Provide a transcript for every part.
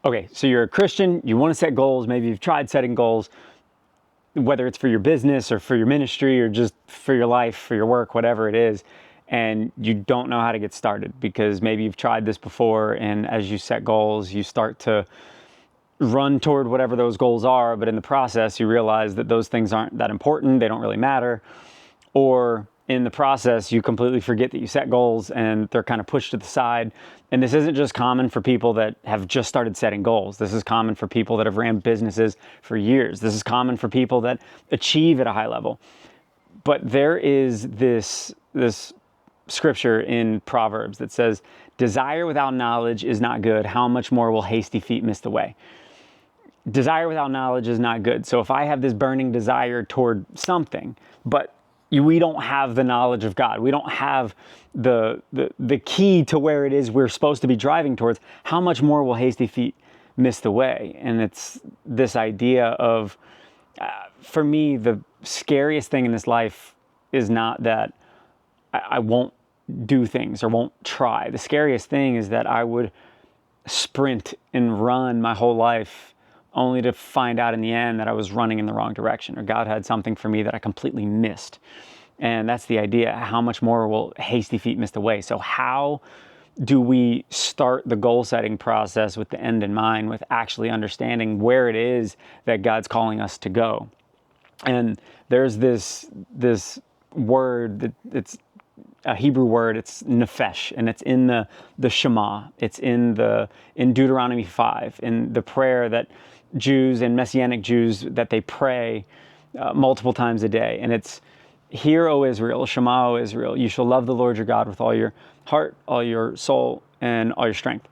Okay, so you're a Christian, you want to set goals, maybe you've tried setting goals, whether it's for your business or for your ministry or just for your life, for your work, whatever it is, and you don't know how to get started because maybe you've tried this before, and as you set goals, you start to run toward whatever those goals are, but in the process, you realize that those things aren't that important, they don't really matter, or in the process, you completely forget that you set goals and they're kind of pushed to the side. And this isn't just common for people that have just started setting goals. This is common for people that have ran businesses for years. This is common for people that achieve at a high level. But there is this scripture in Proverbs that says, desire without knowledge is not good. How much more will hasty feet miss the way? Desire without knowledge is not good. So if I have this burning desire toward something, but we don't have the knowledge of God, we don't have the key to where it is we're supposed to be driving towards, how much more will hasty feet miss the way? And it's this idea of, for me, the scariest thing in this life is not that I won't do things or won't try. The scariest thing is that I would sprint and run my whole life only to find out in the end that I was running in the wrong direction, or God had something for me that I completely missed. And that's the idea. How much more will hasty feet miss the way? So how do we start the goal setting process with the end in mind, with actually understanding where it is that God's calling us to go? And there's this word that it's a Hebrew word. It's nefesh, and it's in the Shema. It's in Deuteronomy 5, in the prayer that Jews and Messianic Jews that they pray multiple times a day. And it's, hear, O Israel, Shema, O Israel, you shall love the Lord your God with all your heart, all your soul, and all your strength.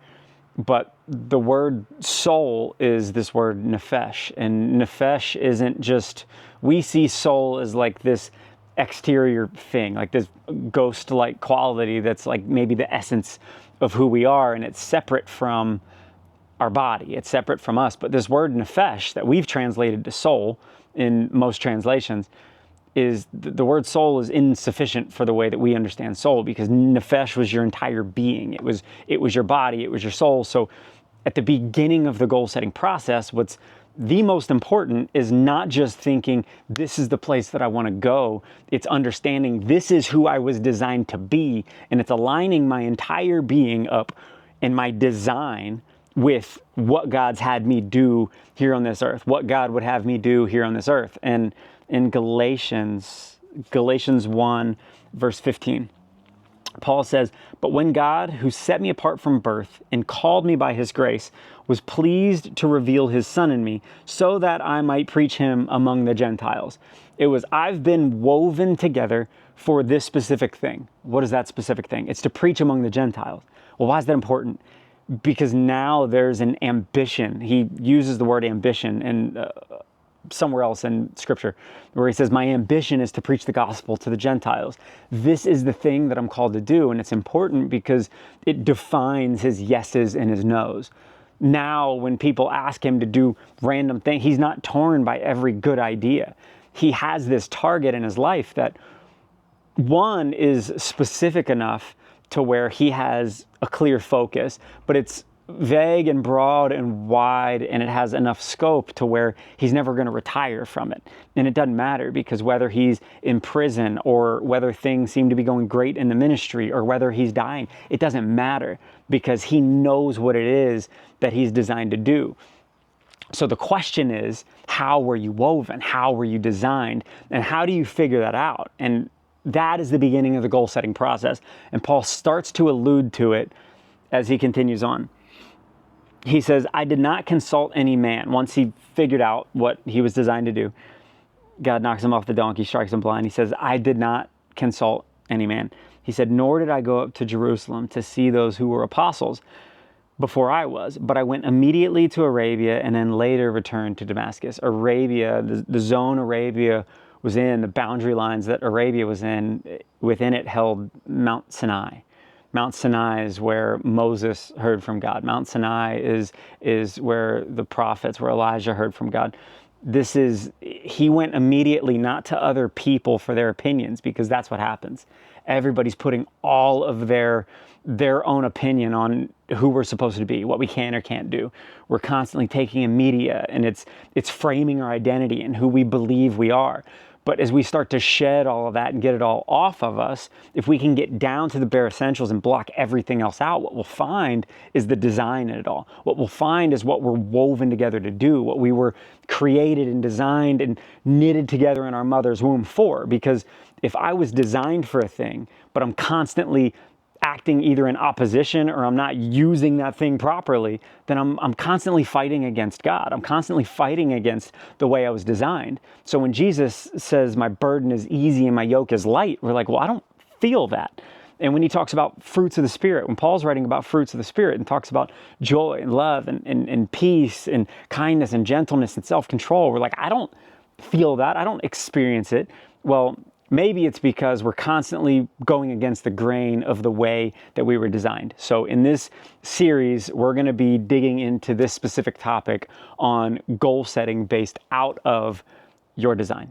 But the word soul is this word nefesh. And nefesh isn't just, we see soul as like this exterior thing, like this ghost-like quality that's like maybe the essence of who we are, and it's separate from our body, it's separate from us. But this word nefesh that we've translated to soul in most translations, is the word soul is insufficient for the way that we understand soul, because nefesh was your entire being. It was your body, it was your soul. So at the beginning of the goal setting process, what's the most important is not just thinking, this is the place that I want to go. It's understanding this is who I was designed to be. And it's aligning my entire being up and my design with what God's had me do here on this earth, what God would have me do here on this earth. And in Galatians 1, verse 15, Paul says, but when God, who set me apart from birth and called me by his grace, was pleased to reveal his Son in me so that I might preach him among the Gentiles. It was, I've been woven together for this specific thing. What is that specific thing? It's to preach among the Gentiles. Well, why is that important? Because now there's an ambition. He uses the word ambition and somewhere else in scripture where he says, my ambition is to preach the gospel to the Gentiles. This is the thing that I'm called to do. And it's important because it defines his yeses and his nos. Now, when people ask him to do random things, he's not torn by every good idea. He has this target in his life that, one, is specific enough to where he has a clear focus, but it's vague and broad and wide, and it has enough scope to where he's never going to retire from it. And it doesn't matter, because whether he's in prison or whether things seem to be going great in the ministry or whether he's dying, it doesn't matter, because he knows what it is that he's designed to do. So the question is, how were you woven? How were you designed? And how do you figure that out? And that is the beginning of the goal setting process. And Paul starts to allude to it as he continues on. He says, I did not consult any man. Once he figured out what he was designed to do, God knocks him off the donkey, strikes him blind. He says, I did not consult any man. He said, nor did I go up to Jerusalem to see those who were apostles before I was, but I went immediately to Arabia and then later returned to Damascus. Arabia, the zone Arabia was in, the boundary lines that Arabia was in, within it held Mount Sinai. Mount Sinai is where Moses heard from God. Mount Sinai is where the prophets, where Elijah heard from God. He went immediately not to other people for their opinions, because that's what happens. Everybody's putting all of their their own opinion on who we're supposed to be, what we can or can't do. We're constantly taking in media, and it's framing our identity and who we believe we are. But as we start to shed all of that and get it all off of us, if we can get down to the bare essentials and block everything else out, what we'll find is the design in it all. What we'll find is what we're woven together to do, what we were created and designed and knitted together in our mother's womb for. Because if I was designed for a thing, but I'm constantly acting either in opposition or I'm not using that thing properly, then I'm constantly fighting against God. I'm constantly fighting against the way I was designed. So when Jesus says my burden is easy and my yoke is light, we're like, well, I don't feel that. And when he talks about fruits of the Spirit, when Paul's writing about fruits of the Spirit and talks about joy and love and peace and kindness and gentleness and self-control, we're like, I don't feel that. I don't experience it. Well, maybe it's because we're constantly going against the grain of the way that we were designed. So in this series, we're going to be digging into this specific topic on goal setting based out of your design.